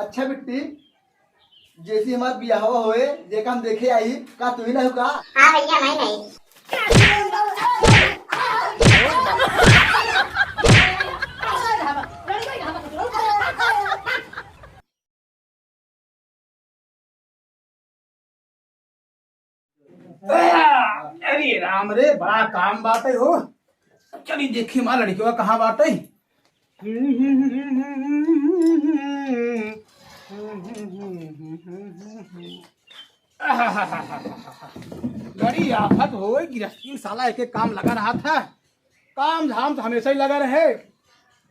अच्छा बिट्टी, जैसी हमार बियाह होए देखा हम देखे आई का तू ही ना हो का? हाँ भैया मैं नहीं। अरे राम रे, बड़ा काम बात है हो। चलिए देखिए माँ लड़की कहाँ बात है। बड़ी आफत हो गृहस्थी, साला एक एक काम लगा रहा था। काम धाम तो हमेशा ही लगा रहे।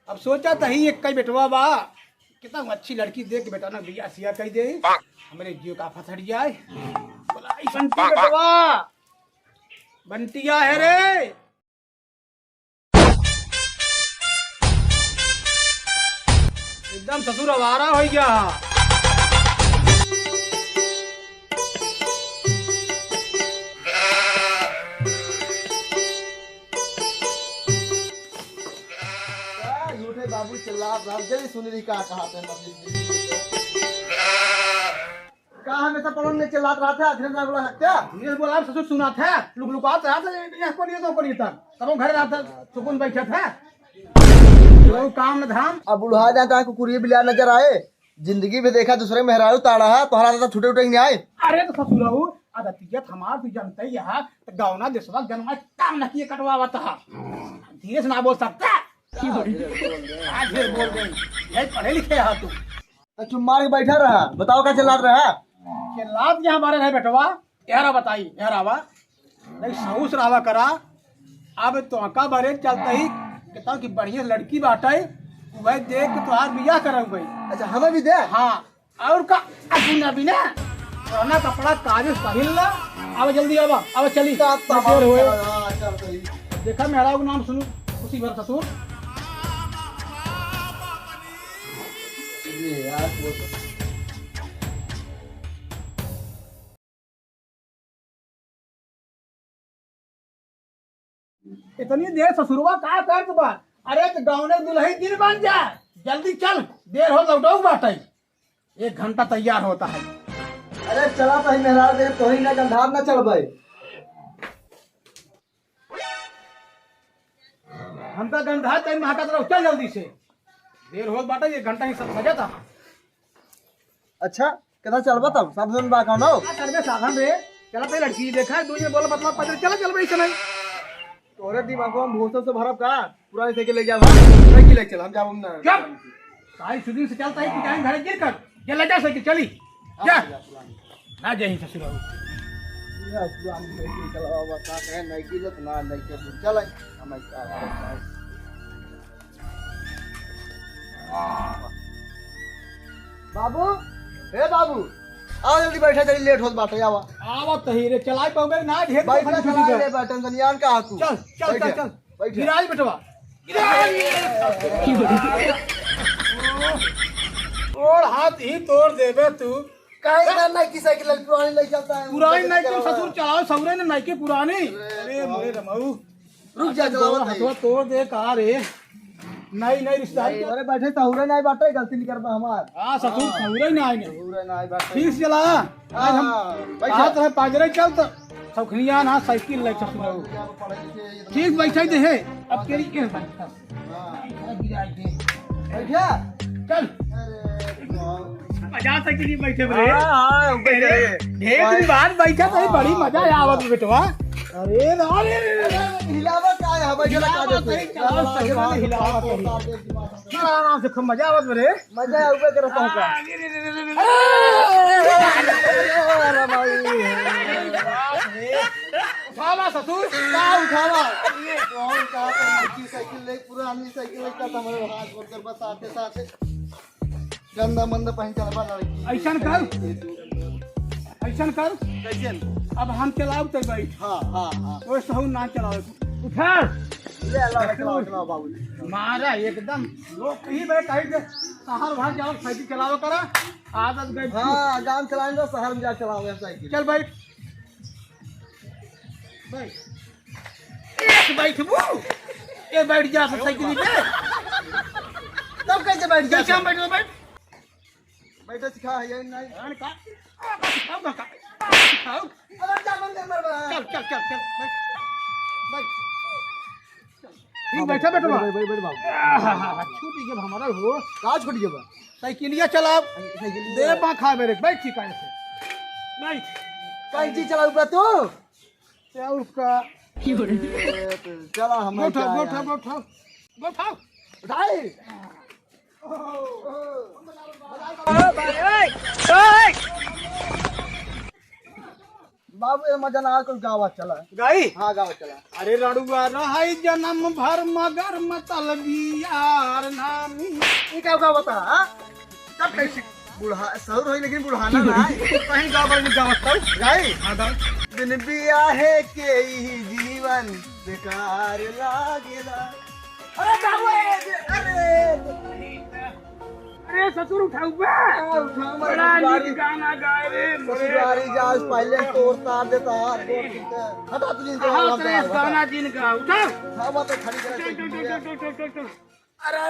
अब सोचा था ही एक कई बेटवा बा, कितना अच्छी लड़की देख के बेटा ना बिया सिया कही दे, हमारे जीव का आफत हट जाए। बोला बंटी बेटवा, बंटिया है रे। एकदम ससुर आवारा हो गया। झूठे बाबू चिल्ला रहा जल्दी सुन रही का कहा थे का हमेशा पलंग में चिल्ला रहा था धीरे ना बोला क्या? धीरे बोला ससुर सुना था, लुक लुकात रहा था, यहाँ को लिए तो को लिए था, तब घर रहा था, सुकून बैठा था। तो काम न धाम। अब बुढ़ा जाता है कुकुरिये बिलार नजर आए, जिंदगी में देखा दूसरे मेहरारू ताड़ा है तो हरा छूटे उठे नहीं आए। अरे तो ससुराऊ अदतियत हमार भी जनता ही है, तो गौना देशवा जन्मा काम न किए कटवावत है। धीरे से ना बोल सकता। आज फिर बोल गई, यही पढ़े लिखे है तू। तो चुप मार के बैठा रहा, बताओ क्या चिल्ला रहा? लात यहाँ बारे है बेटवा, यारा बताई यारावा नहीं सऊस रावा करा। अब तो का बारे चलता ही कहता कि बढ़िया लड़की बाटे, वह देख के तुहार बियाह करा भाई। अच्छा हमें भी दे। हाँ और का अबुना भी ना पुराना कपड़ा काजू पहिल ला। अब जल्दी अब चली देर हुए। देखा मेरा नाम सुनू उसी भर ससुर। इतनी देर ससुरवा का कर बा? अरे तो गाँव ने दुल्ही दिन बन जा, जल्दी चल, देर हो लौटाऊ बाटे। 1 घंटा तैयार होता है। अरे चला तो मेहरारू दे तो ही ना गंधार ना चल भाई। हमका गंधा टाइम में हटा चल जल्दी से, देर हो बाटे। 1 घंटा ही सब सजा था। अच्छा कितना चलबा तब साधन बा कौन हो? करबे साधन रे, चला तो लड़की देखा है, दुनिया बोला बतला पता चला चल बड़ी समय। तोरे दिमाग में भूसा से भरब का पुरानी साइकिल ले जाओ। साइकिल ले चल हम जाओ ना। जब साई सुदिन से चलता है कि टाइम घर गिर कर ये ले जा साइकिल चली क्या ना जही ससुर। ये पुरानी साइकिल चलावा बता है नहीं की तो ना नहीं के चल हम बाबू, हे बाबू आओ जल्दी बैठा, जल्दी लेट होत बाटे आवा। आवत ही रे चलाई पाओगे ना ढेर बैठा चला ले बैठन दनियान का तू। चल चल चल चल बैठ गिराई बेटवा और हाथ ही तोड़ देबे तू। काहे ना नहीं की साइकिल पुरानी ले चलता है? पुरानी नहीं के ससुर चलाओ सौरे ने नहीं के पुरानी। अरे मोरे रमाऊ रुक जा चलावत है। हाथवा तोड़ दे का रे। नहीं नहीं रिश्तेदारी अरे बैठे तहुरे नहीं बाटे, गलती नहीं करबा हमार। हां ससुर सौरे नहीं आएंगे। तहुरे नहीं बाटे ठीक से चला। आज हम बात है पाजरे चल तो सौखनिया ना साइकिल ले ससुर ठीक बैठे दे है। अब केरी के बैठा गिराई दे बैठा चल मजा साइकिल बैठे बरे। हां बैठे ढेर दिन बाद बैठा तो बड़ी मजा आवत बेटवा। अरे अरे हिलावा का है बैठे का दे आराम से खूब मजा आवत बरे। मजा ऊपर करत हूं का। उठावा ससुर का उठावा ये कौन का नई साइकिल ले पुरानी साइकिल ले का हमारे हाथ बोल कर बस आते साथ गंदा मंदा पहन चलबा लड़की। ऐसन कर कैसे? अब हम चलाओ तो बैठ। हां हां हां वो सहू ना चलाओ उठा ले चलाओ बाबू मारा एकदम लोग कहीं बैठ कहीं शहर भाग जाओ साइकिल चलाओ करा आदत गई। हां गांव चलाएंगे शहर में जा चलाओ साइकिल। चल बैठ बैठ बैठ वो ये बैठ जा साइकिल पे। तब कैसे बैठ जा? कैसे हम बैठ बैठे सिखा है ये नहीं। अरे का सिखाओ का सिखाओ। अरे जा बंद कर बा। चल चल चल चल बैठ ठीक बैठा बेटा बैठ बाबू। छूट गया हमारा हो का छूट गया बा? साइकिलिया चलाओ साइकिल दे बा खा मेरे बैठ ठीक है से बैठ कहीं चीज चला ऊपर तू। क्या उसका चला हम बैठो बैठो बैठो बैठो उठाई। बाबू ये मजा ना कुछ गावा चला। गई हाँ गावा चला। अरे रड़ुआ रहाई जन्म भर मगर मतलबी यार नामी ये क्या गावा बता? हाँ कब कैसे बुढ़ा सौर होई लेकिन बुढ़ाना ना कहीं गाँव पर गाँव गाई। हाँ गाँव दिन बिया है के ही जीवन बेकार लागेला। अरे बाबू अरे ससुर उठाऊ गाना गाए रे ससुरारी जाज पहले तोड़ तार देता हटा तुझे गाना जिन का उठा हाँ बात खड़ी कर। अरे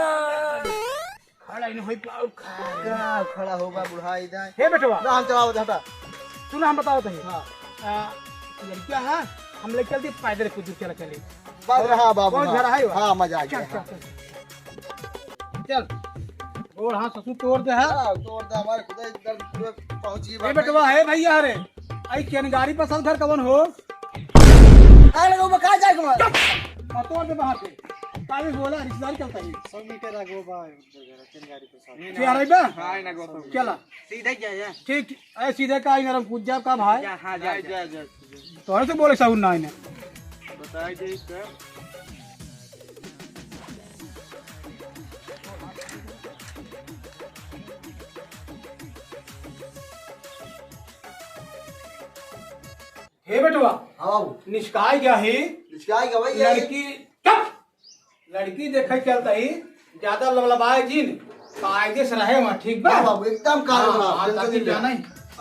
खड़ा इन होई पाऊ खड़ा होगा बुढ़ा इधर। हे बेटवा हम चलाओ हटा। सुन हम बताओ तही हाँ लड़कियां है हम लोग चलते पैदल कुछ दूर चला चले बात रहा बाबू। बहुत झरा है हाँ मजा आ चल गया। चल चल और हाँ ससुर तोड़ दे है तोड़ दे हमारे खुदा इधर पूरे पहुंची ए बेटवा है भैया अरे आई केन गाड़ी पर सब घर कवन हो अरे वो कहां जाए कुमार? तोड़ दे बाहर से काली बोला रिश्तेदार चलता है 100 मीटर आगे बा चल गाड़ी पर सब। क्या रे बा हां ना गो चला सीधे जा। ठीक ऐ सीधे का नरम कूद जा का भाई हां जा। तोरे से बोले साउन ना इने बताई दे इसका। हे बेटवा हां बाबू निष्काय क्या है इसका आएगा भाई लड़की चुप लड़की देखे चलता ही ज्यादा लबलबाए जिन कायदे से रहे वहाँ ठीक बा हां बाबू एकदम कार बना हाँ, टेंशन ताकि नहीं जाना लेना। ही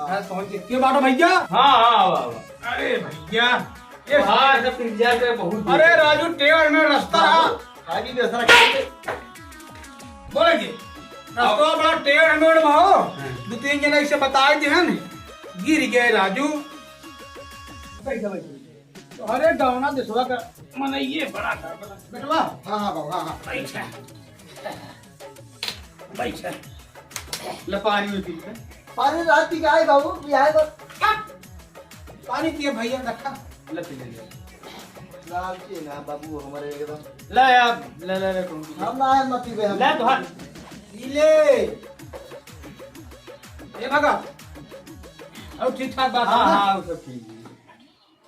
घर पहुंच के के बाटो भैया हाँ हाँ बाबा अरे भैया ये हाँ सब पिज्जा पे बहुत अरे राजू टेवर में रास्ता रहा आगे भी ऐसा रखा। बोलेंगे रास्ता बड़ा टेवर में हो दो तीन जना इसे बताए थे हैं गिर गए राजू तो अरे डौना दिसवा का मने ये बड़ा था बेटवा हां हां बाबू हां बैठा बैठा ले पानी में पी ले पानी रात की आए बाबू आए तो पानी पिए भैया रखा ले पी ले लाल की ना बाबू हमारे एकदम ले अब ले हम ना है मत पीबे हम। ले तो हट पी ले ये भगा और ठीक ठाक बात है हाँ ना हाँ वो सब ठीक है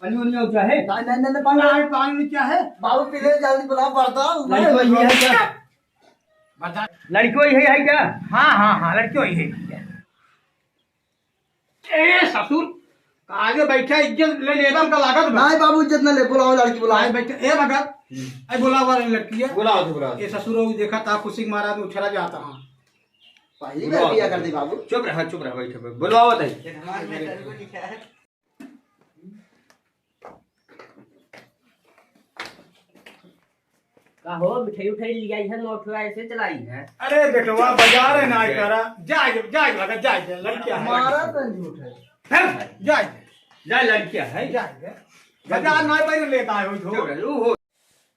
पानी उनी हो क्या है नहीं पानी पानी में क्या है बाबू पी ले जल्दी बुला पड़ता लड़की वही है क्या बता लड़की वही है क्या हाँ हाँ हाँ लड़की वही है ए ससुर आगे बैठा इज्जत ले लेना का लागत बा नहीं बाबू इज्जत न ले बुलाओ लड़की बुलाओ। आगे बैठा ए भगत आई बोला हुआ लड़की है बुलाओ तो बुलाओ ये ससुर वो देखा था खुशी के महाराज में उछला जाता हाँ पहली बार पिया कर दी बाबू। चुप रह बैठे बुलवाओ तई का हो मिठाई उठाई लिया है नोट ऐसे चलाई है अरे बेटवा बाजार है ना करा जाए जाए भगत जाए लड़कियां हमारा तो झूठ है। जाए जा लड़कियां है जाए बाजार ना पर लेता है चुप वो रह वो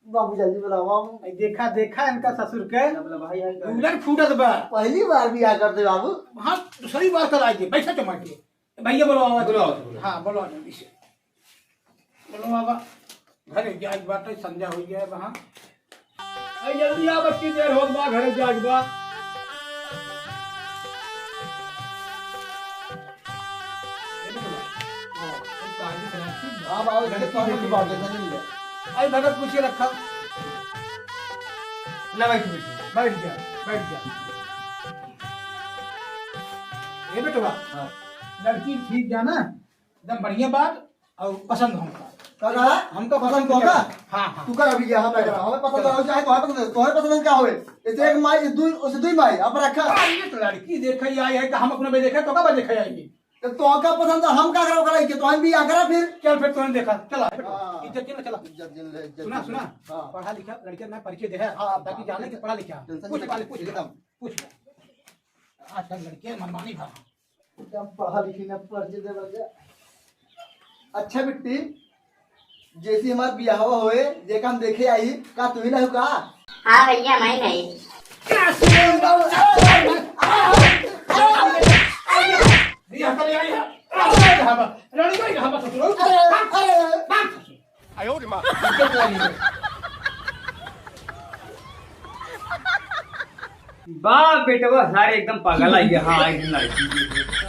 बाबू जल्दी बुलाओ बाबू। देखा देखा इनका ससुर के भाई उलट फूटत बा पहली बार बिया कर दे बाबू। हाँ दूसरी बार कराइए बैठा चमक के भैया बोलो आवाज बुलाओ तो बुलाओ। हाँ बोलो जल्दी से बोलो बाबा घर जाज बात संध्या हो गया वहाँ अरे जल्दी आ बच्ची देर हो बा घर जाज बा हाँ बाबू इसके पानी की बात है नहीं ले। आई भगत पूछिए रखा ले बैठ बैठ जा बैठ जा ये बेटवा हाँ लड़की ठीक जाना एकदम बढ़िया बात और पसंद हमका क्या कहा? हमको पसंद होगा? हाँ हाँ तू कर अभी गया हम बैठा हमें पसंद हो चाहे तुम्हें पसंद है तुम्हें पसंद क्या होए इसे एक माई दुई उसे दुई माई अब रखा ये तो लड़की देखे आई है कि हम अपने में देखे तो कब देखे आएगी तो का पसंद है हम का करो कराई के तो हम भी आ करा फिर चल फिर तूने देखा चला हाँ। इज्जत की ना चला इज्जत दिन ले इज्जत सुना दिन सुना ले। हाँ पढ़ा लिखा लड़के में परिचय दे है ताकि जाने कि पढ़ा लिखा टेंशन पूछ नहीं वाले ले, पूछ एकदम। पूछ आजकल लड़के मनमानी भा एकदम पढ़ा लिखी ने पर्चे दे बगे। अच्छा बिट्टी, जैसे हमार बियाह होए जे काम देखे आई का तू ही ना का? हाँ भैया मैं नहीं। रिया चले आई है लड़ी कोई कहां बस सुनो आयो रे मां वाह बेटा वो सारे एकदम पागल आई है। हाँ एकदम लड़की